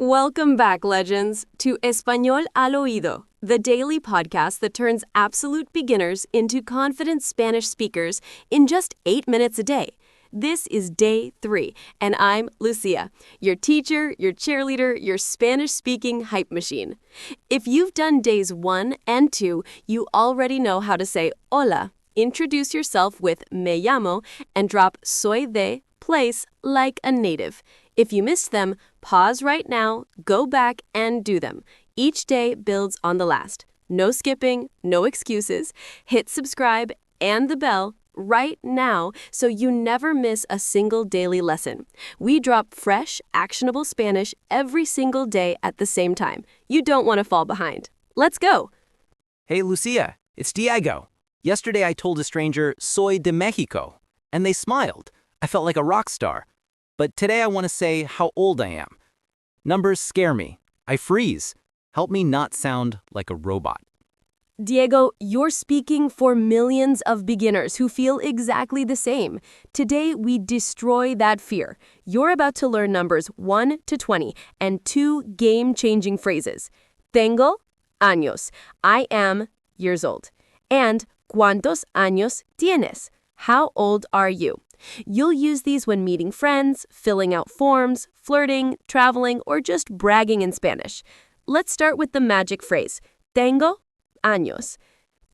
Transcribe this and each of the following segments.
Welcome back, legends, to Español al Oído, the daily podcast that turns absolute beginners into confident Spanish speakers in just 8 minutes a day. This is day 3, and I'm Lucía, your teacher, your cheerleader, your Spanish-speaking hype machine. If you've done days 1 and 2, you already know how to say hola, introduce yourself with me llamo, and drop soy de place like a native. If you missed them, pause right now, go back, and do them. Each day builds on the last. No skipping, no excuses. Hit subscribe and the bell right now so you never miss a single daily lesson. We drop fresh, actionable Spanish every single day at the same time. You don't want to fall behind. Let's go! Hey, Lucia, it's Diego. Yesterday I told a stranger, soy de Mexico, and they smiled. I felt like a rock star. But today I want to say how old I am. Numbers scare me. I freeze. Help me not sound like a robot. Diego, you're speaking for millions of beginners who feel exactly the same. Today, we destroy that fear. You're about to learn numbers 1 to 20 and 2 game-changing phrases. Tengo, años. I am years old. And ¿cuántos años tienes? How old are you? You'll use these when meeting friends, filling out forms, flirting, traveling, or just bragging in Spanish. Let's start with the magic phrase, tengo años.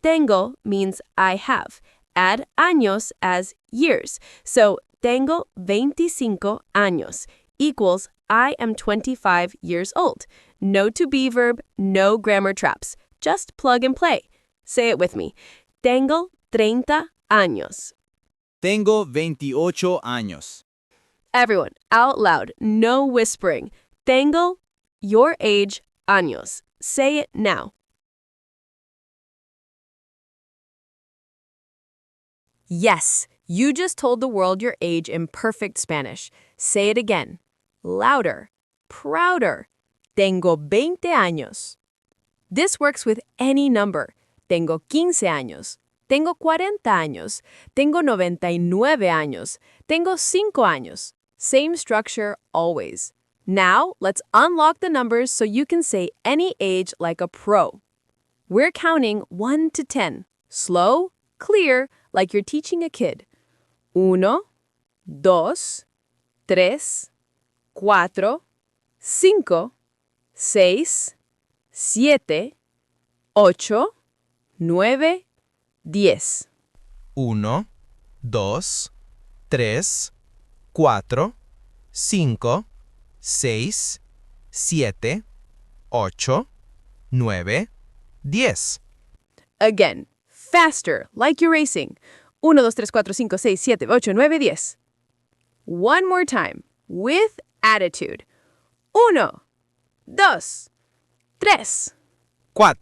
Tengo means I have. Add años as years. So, tengo 25 años equals I am 25 years old. No to be verb, no grammar traps. Just plug and play. Say it with me. Tengo 30 años. Tengo 28 años. Everyone, out loud, no whispering. Tengo, your age, años. Say it now. Yes, you just told the world your age in perfect Spanish. Say it again. Louder, prouder. Tengo 20 años. This works with any number. Tengo 15 años. Tengo 40 años. Tengo 99 años. Tengo 5 años. Same structure always. Now, let's unlock the numbers so you can say any age like a pro. We're counting 1 to 10. Slow, clear, like you're teaching a kid. 1, 2, 3, 4, 5, 6, 7, 8, 9, 10. 1, 2, 3, 4, 5, 6, 7, 8, 9, 10. Again, faster, like you're racing. 1, 2, 3, 4, 5, 6, 7, 8, 9, 10. One more time, with attitude. 1, 2, 3. 4,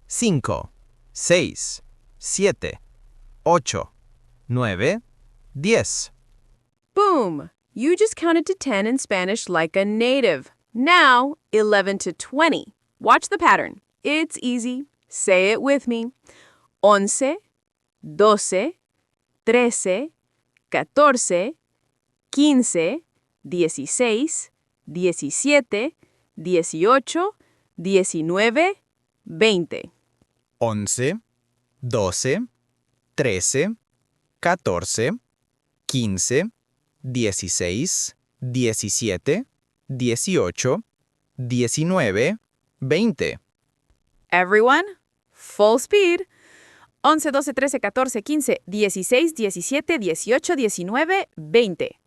5, 6, 7, 8, 9, 10. Boom! You just counted to 10 in Spanish like a native. Now, 11 to 20. Watch the pattern. It's easy. Say it with me. 11, 12, 13, 14, 15, 16, 17, 18, 19, 20. 11, 12, 13, 14, 15, 16, 17, 18, 19, 20. Everyone, full speed. 11, 12, 13, 14, 15, 16, 17, 18, 19, 20.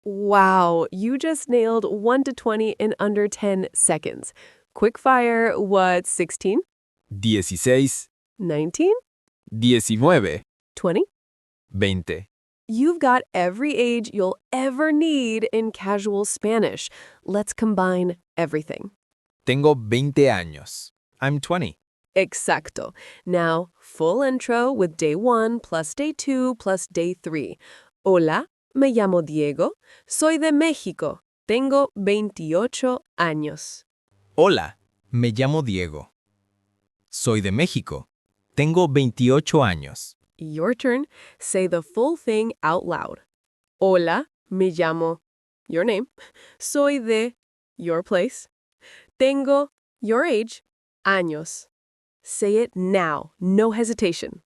Wow, you just nailed 1 to 20 in under 10 seconds. Quick fire, what's 16? 16, 19? 19, 20? 20. You've got every age you'll ever need in casual Spanish. Let's combine everything. Tengo 20 años. I'm 20. Exacto. Now, full intro with day 1 plus day 2 plus day 3. Hola, me llamo Diego. Soy de México. Tengo 28 años. Hola, me llamo Diego. Soy de México. Tengo 28 años. Your turn. Say the full thing out loud. Hola, me llamo, your name. Soy de, your place. Tengo, your age, años. Say it now, no hesitation.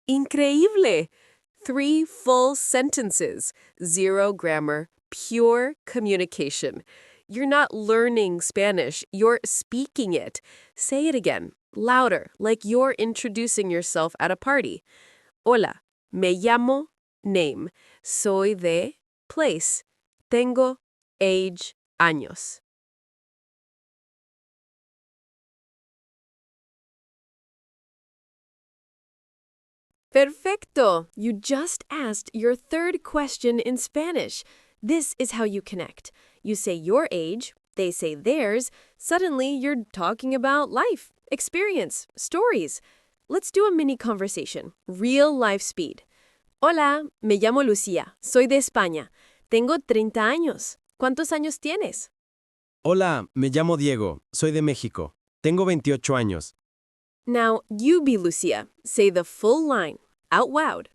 Increíble! 3 full sentences, 0 grammar, pure communication. You're not learning Spanish, you're speaking it. Say it again, louder, like you're introducing yourself at a party. Hola, me llamo, name. Soy de, place. Tengo, age, años. Perfecto! You just asked your third question in Spanish. This is how you connect. You say your age, they say theirs. Suddenly, you're talking about life, experience, stories. Let's do a mini conversation, real life speed. Hola, me llamo Lucía, soy de España. Tengo 30 años. ¿Cuántos años tienes? Hola, me llamo Diego, soy de México. Tengo 28 años. Now, you be Lucía. Say the full line, out loud.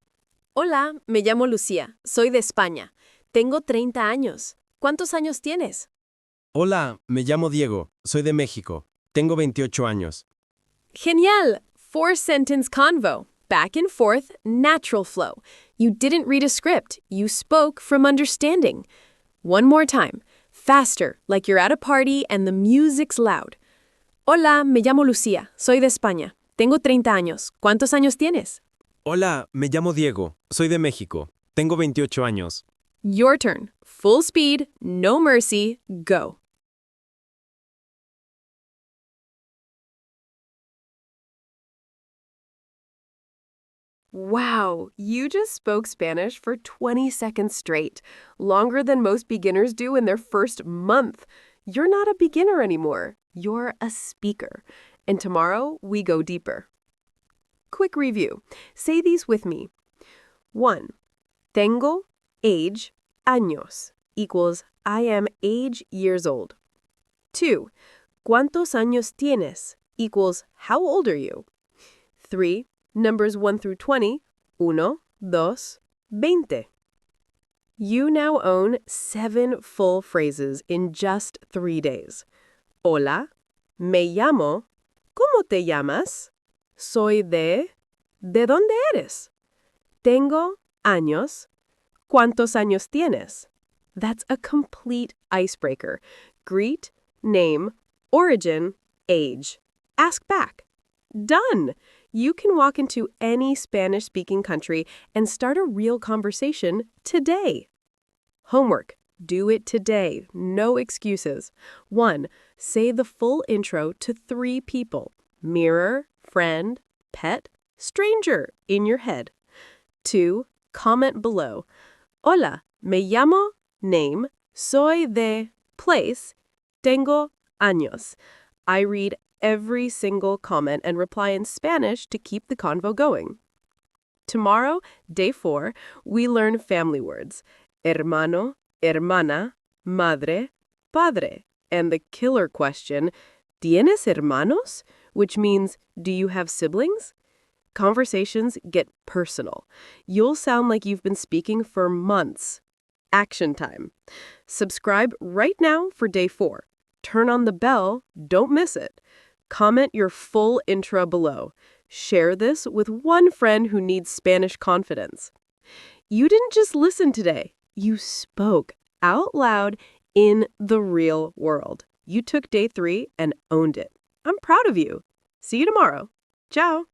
Hola, me llamo Lucía, soy de España. Tengo 30 años. ¿Cuántos años tienes? Hola, me llamo Diego, soy de México. Tengo 28 años. Genial! 4-sentence convo. Back and forth, natural flow. You didn't read a script. You spoke from understanding. One more time. Faster, like you're at a party and the music's loud. Hola, me llamo Lucía. Soy de España. Tengo 30 años. ¿Cuántos años tienes? Hola, me llamo Diego, soy de México. Tengo 28 años. Your turn. Full speed, no mercy, go. Wow, you just spoke Spanish for 20 seconds straight, longer than most beginners do in their first month. You're not a beginner anymore. You're a speaker. And tomorrow, we go deeper. Quick review. Say these with me. 1. Tengo, age, años, equals I am age years old. 2. ¿Cuántos años tienes? Equals how old are you? 3. Numbers 1 through 20, 1, 2, 20. You now own 7 full phrases in just 3 days. Hola, me llamo, ¿cómo te llamas? Soy de, ¿de dónde eres? Tengo años, ¿cuántos años tienes? That's a complete icebreaker. Greet, name, origin, age. Ask back. Done! You can walk into any Spanish-speaking country and start a real conversation today. Homework. Do it today. No excuses. 1. Say the full intro to 3 people. Mirror, friend, pet, stranger in your head. 2. Comment below. Hola, me llamo, name, soy de, place, tengo años. I read every single comment and reply in Spanish to keep the convo going. Tomorrow, day 4, we learn family words. Hermano, hermana, madre, padre. And the killer question, ¿Tienes hermanos? Which means, do you have siblings? Conversations get personal. You'll sound like you've been speaking for months. Action time. Subscribe right now for day 4. Turn on the bell. Don't miss it. Comment your full intro below. Share this with one friend who needs Spanish confidence. You didn't just listen today. You spoke out loud in the real world. You took day 3 and owned it. I'm proud of you. See you tomorrow. Ciao.